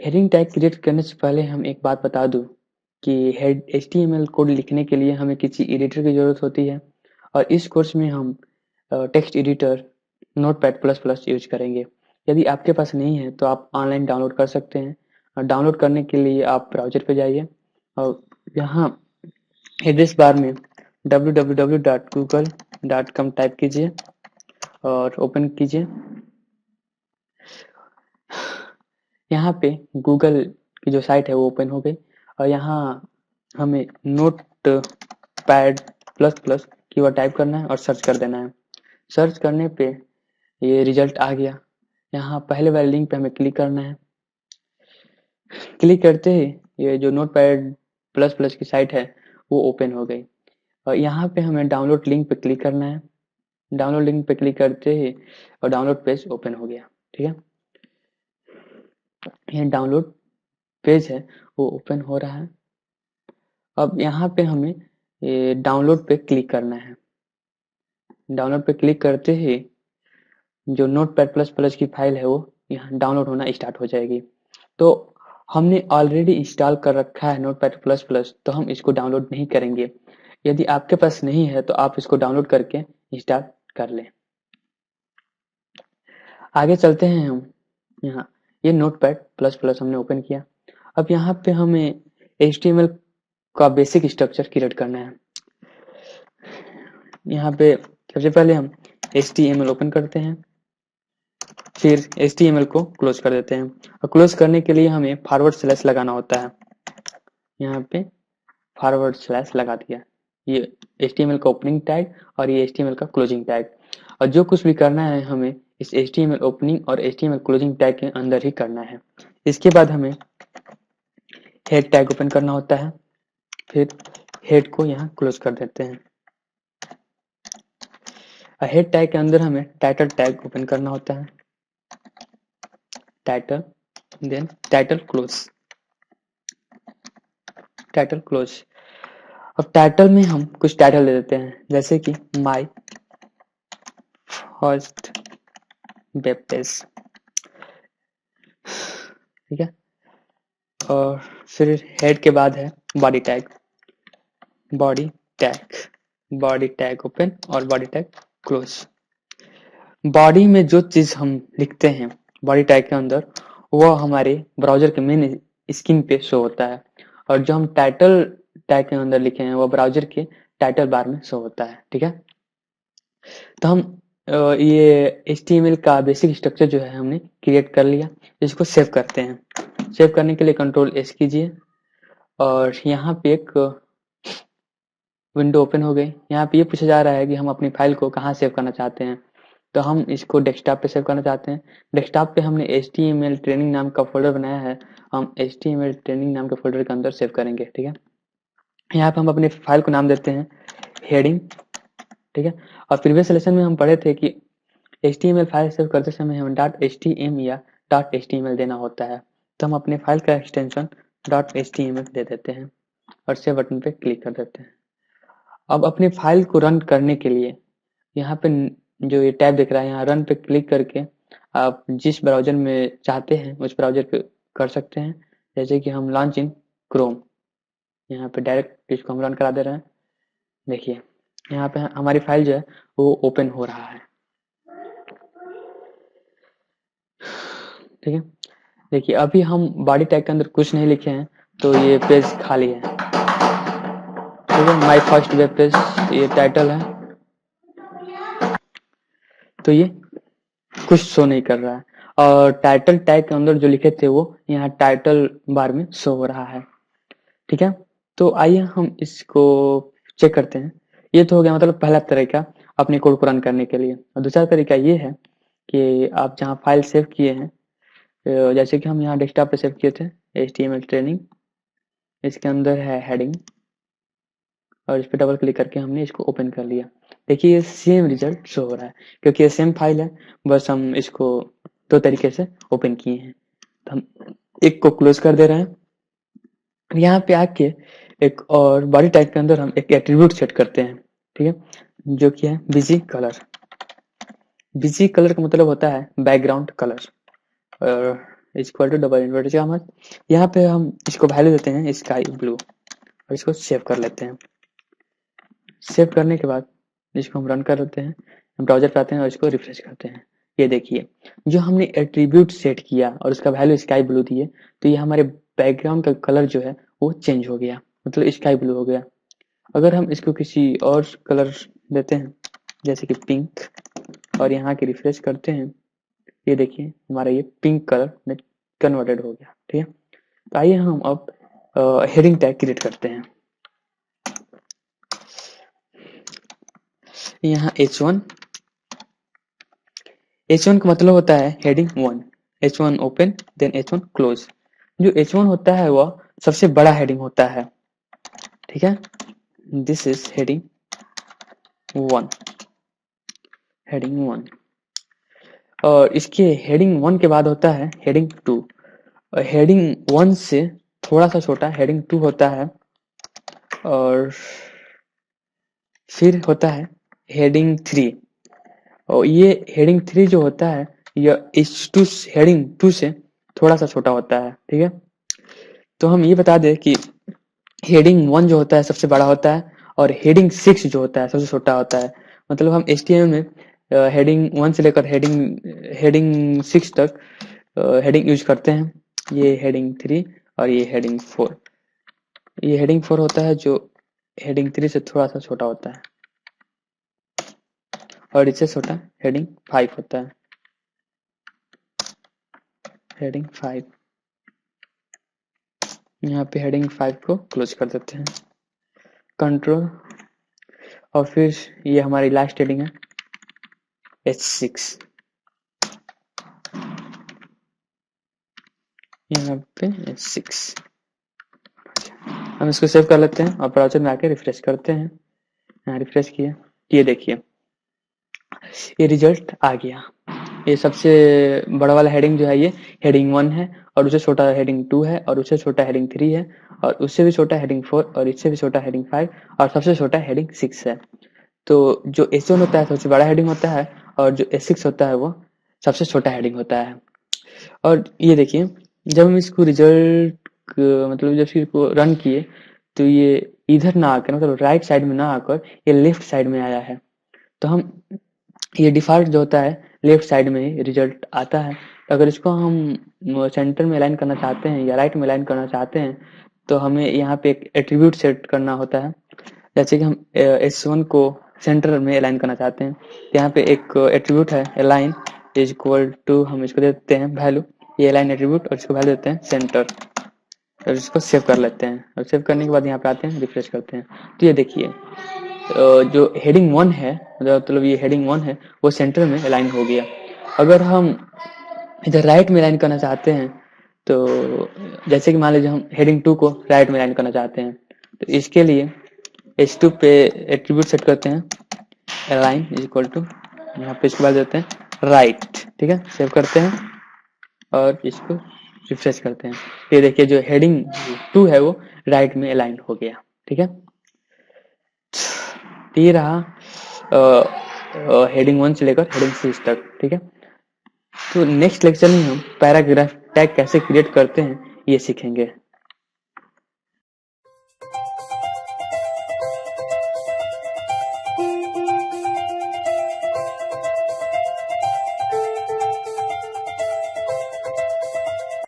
Heading tag create करने से पहले हम एक बात बता दूं कि हेड HTML कोड लिखने के लिए हमें किसी एडिटर की ज़रूरत होती है और इस कोर्स में हम टेक्स्ट एडिटर नोटपैड++ यूज करेंगे। यदि आपके पास नहीं है तो आप ऑनलाइन डाउनलोड कर सकते हैं। डाउनलोड करने के लिए आप ब्राउज़र पे जाइए और यहाँ एड्रेस बार में www.google.com टाइप कीजिए और ओपन कीजिए। यहाँ पे गूगल की जो साइट है वो ओपन हो गई और यहाँ हमें नोटपैड++ कीवर्ड टाइप करना है और सर्च कर देना है। सर्च करने पे ये रिजल्ट आ गया। यहाँ पहले वाले लिंक पे हमें क्लिक करना है। क्लिक करते ही ये जो नोटपैड++ की साइट है वो ओपन हो गई और यहाँ पे हमें डाउनलोड लिंक पे क्लिक करना है। डाउनलोड लिंक पे क्लिक करते ही और डाउनलोड पेज ओपन हो गया। ठीक है, ये डाउनलोड पेज है वो ओपन हो रहा है। अब यहाँ पे हमें ये डाउनलोड पे क्लिक करना है। डाउनलोड पे क्लिक करते ही जो नोटपैड++ की फाइल है वो यहाँ डाउनलोड होना स्टार्ट हो जाएगी। तो हमने ऑलरेडी इंस्टॉल कर रखा है नोटपैड++, तो हम इसको डाउनलोड नहीं करेंगे। यदि आपके पास नहीं है तो आप इसको डाउनलोड करके इंस्टॉल कर लें। आगे चलते हैं हम। यहाँ ये नोटपैड++ हमने ओपन किया। अब यहाँ पे हमें HTML का बेसिक स्ट्रक्चर क्रिएट करना है। यहाँ पे सबसे पहले हम HTML ओपन करते हैं, फिर HTML को क्लोज कर देते हैं और क्लोज करने के लिए हमें फॉरवर्ड स्लैश लगाना होता है। यहाँ पे फॉरवर्ड स्लैश लगा दिया। ये HTML का ओपनिंग टैग और ये HTML का क्लोजिंग टैग, और जो कुछ भी करना है हमें इस HTML ओपनिंग और HTML क्लोजिंग टैग के अंदर ही करना है। इसके बाद हमें हेड टैग ओपन करना होता है, फिर हेड को यहाँ क्लोज कर देते हैं। हेड टैग के अंदर हमें टाइटल टैग ओपन करना होता है, title, then title close. Title close. अब टाइटल में हम कुछ टाइटल दे देते हैं, जैसे कि माई फर्स्ट वेब पेज। ठीक है, और फिर हेड के बाद है body tag. Body tag, body tag open और बॉडी टैग क्लोज। बॉडी में जो चीज हम लिखते हैं बॉडी टैग के अंदर, वो हमारे ब्राउजर के मेन स्क्रीन पे शो होता है, और जो हम टाइटल टैग के अंदर लिखे हैं वो ब्राउजर के टाइटल बार में शो होता है। ठीक है, तो हम ये HTML का बेसिक स्ट्रक्चर जो है हमने क्रिएट कर लिया। इसको सेव करते हैं। सेव करने के लिए Ctrl+S कीजिए और यहाँ पे एक विंडो ओपन हो गई। यहाँ पे ये पूछा जा रहा है कि हम अपनी फाइल को कहाँ सेव करना चाहते हैं, तो हम इसको डेस्कटॉप पे सेव करना चाहते हैं। डेस्कटॉप पे हमने HTML ट्रेनिंग नाम का फोल्डर बनाया है, हम HTML ट्रेनिंग नाम के फोल्डर के अंदर सेव करेंगे। ठीक है, यहाँ पे हम अपनी फाइल को नाम देते हैं हेडिंग। ठीक है, और प्रीवियस लेसन में हम पढ़े थे कि HTML फाइल सेव करते समय हमें .htm या .html देना होता है, तो हम अपने फाइल का एक्सटेंशन .html दे देते हैं और सेव बटन पे क्लिक कर देते हैं। अब अपनी फाइल को रन करने के लिए यहाँ पे जो ये टैब दिख रहा है, यहाँ रन पे क्लिक करके आप जिस ब्राउजर में चाहते हैं उस ब्राउजर पे कर सकते हैं। जैसे कि हम लॉन्च इन क्रोम, यहाँ पे डायरेक्ट इसको हम रन करा दे रहे हैं। देखिए यहाँ पे हमारी फाइल जो है वो ओपन हो रहा है। ठीक है, देखिए अभी हम बॉडी टैग के अंदर कुछ नहीं लिखे हैं तो ये पेज खाली है। ठीक है, माई फर्स्ट वेब पेज ये टाइटल है, तो ये कुछ शो नहीं कर रहा है, और टाइटल टैग के अंदर जो लिखे थे वो यहाँ टाइटल बार में शो हो रहा है। ठीक है, तो आइए हम इसको चेक करते हैं। ये तो हो गया मतलब पहला तरीका अपने कोड को रन करने के लिए। और दूसरा तरीका ये है कि आप जहाँ फाइल सेव किए हैं, जैसे कि हम यहाँ डेस्कटॉप पे सेव किए थे HTML ट्रेनिंग, इसके अंदर है हेडिंग और इस पर डबल क्लिक करके हमने इसको ओपन कर लिया। देखिए ये सेम रिजल्ट शो हो रहा है क्योंकि ये सेम फाइल है, बस हम इसको दो तरीके से ओपन किए हैं। तो हम एक को क्लोज कर दे रहे हैं। यहाँ पे आके एक और बॉडी टैग के अंदर हम एक एट्रीब्यूट सेट करते हैं। ठीक है, जो कि है बिजी कलर। बिजी कलर का मतलब होता है बैकग्राउंड कलर, और equal to double inverted commas. यहाँ पे हम इसको वैल्यू देते हैं स्काई ब्लू और इसको सेव कर लेते हैं। सेव करने के बाद इसको हम रन कर लेते हैं, हम ब्राउजर पे आते हैं और इसको रिफ्रेश करते हैं। ये देखिए जो हमने एट्रीब्यूट सेट किया और उसका वैल्यू स्काई ब्लू दिए, तो ये हमारे बैकग्राउंड का कलर जो है वो चेंज हो गया, मतलब स्काई ब्लू हो गया। अगर हम इसको किसी और कलर देते हैं जैसे कि पिंक और यहाँ के रिफ्रेश करते हैं, ये देखिए हमारा ये पिंक कलर में कन्वर्टेड हो गया। ठीक है, तो आइए हम अब हेडिंग टैग क्रिएट करते हैं। यहाँ H1 का मतलब होता है heading 1, H1 open then H1 close. जो H1 होता है वह सबसे बड़ा हेडिंग होता है। ठीक है, दिस इज हेडिंग 1 और इसके हेडिंग 1 के बाद होता है हेडिंग 2। हेडिंग 1 से थोड़ा सा छोटा हेडिंग 2 होता है और फिर होता है हेडिंग 3। और ये हेडिंग 3 जो होता है यह H2 हेडिंग 2 से थोड़ा सा छोटा होता है। ठीक है, तो हम ये बता दें कि हेडिंग 1 जो होता है सबसे बड़ा होता है और हेडिंग 6 जो होता है सबसे छोटा होता है। मतलब हम HTML में हेडिंग 1 से लेकर हेडिंग 6 तक हेडिंग यूज करते हैं। ये हेडिंग 3 और ये हेडिंग 4। ये हेडिंग 4 होता है जो हेडिंग 3 से थोड़ा सा छोटा होता है और इससे छोटा हेडिंग 5 होता है। हेडिंग 5, यहाँ पे हेडिंग 5 को क्लोज कर देते हैं, कंट्रोल, और फिर ये हमारी लास्ट हेडिंग है H6। यहाँ पे H6 हम इसको सेव कर लेते हैं और ब्राउजर में आके रिफ्रेश करते हैं। यहाँ रिफ्रेश किया, ये देखिए ये रिजल्ट आ गया। ये सबसे बड़ा वाला हेडिंग जो है ये हेडिंग 1 है और उससे छोटा हेडिंग 2 है और उससे छोटा हेडिंग 3 है और उससे भी छोटा हेडिंग 4 और इससे भी छोटा हेडिंग 5 और सबसे छोटा हेडिंग 6 है। तो जो H1 होता है सबसे बड़ा हेडिंग होता है और जो H6 होता है वो सबसे छोटा हेडिंग होता है। और ये देखिए जब हम इसको रिजल्ट मतलब जब इसको रन किए तो ये इधर ना आकर मतलब राइट साइड में ना आकर ये लेफ्ट साइड में आया है। तो हम ये डिफॉल्ट जो होता है लेफ्ट साइड में ही रिजल्ट आता है। अगर इसको हम सेंटर में अलाइन करना चाहते हैं या राइट में अलाइन करना चाहते हैं तो हमें यहाँ पे एक एट्रीब्यूट सेट करना होता है। जैसे कि हम S1 को सेंटर में अलाइन करना चाहते हैं, यहाँ पे एक एट्रीब्यूट है अलाइन इज इक्वल टू, हम इसको देते हैं वैल्यू, ये अलाइन एट्रीब्यूट और इसको वैल्यू देते हैं सेंटर और इसको सेव कर लेते हैं। और सेव करने के बाद यहाँ पे आते हैं रिफ्रेश करते हैं तो ये देखिए जो हेडिंग 1 है मतलब ये हेडिंग 1 है वो सेंटर में अलाइन हो गया। अगर हम इधर राइट में अलाइन करना चाहते हैं तो जैसे कि मान लीजिए हम हेडिंग 2 को राइट में अलाइन करना चाहते हैं तो इसके लिए H2 पे एट्रीब्यूट सेट करते हैं अलाइन इज इक्वल टू, यहाँ पे इसके बाद देते हैं राइट। ठीक है, सेव करते हैं और इसको रिफ्रेश करते हैं। ये देखिए जो हेडिंग 2 है वो राइट में अलाइन हो गया। ठीक है, ये रहा हेडिंग 1 से लेकर हेडिंग 6 तक। ठीक है, तो नेक्स्ट लेक्चर में हम पैराग्राफ टैग कैसे क्रिएट करते हैं ये सीखेंगे।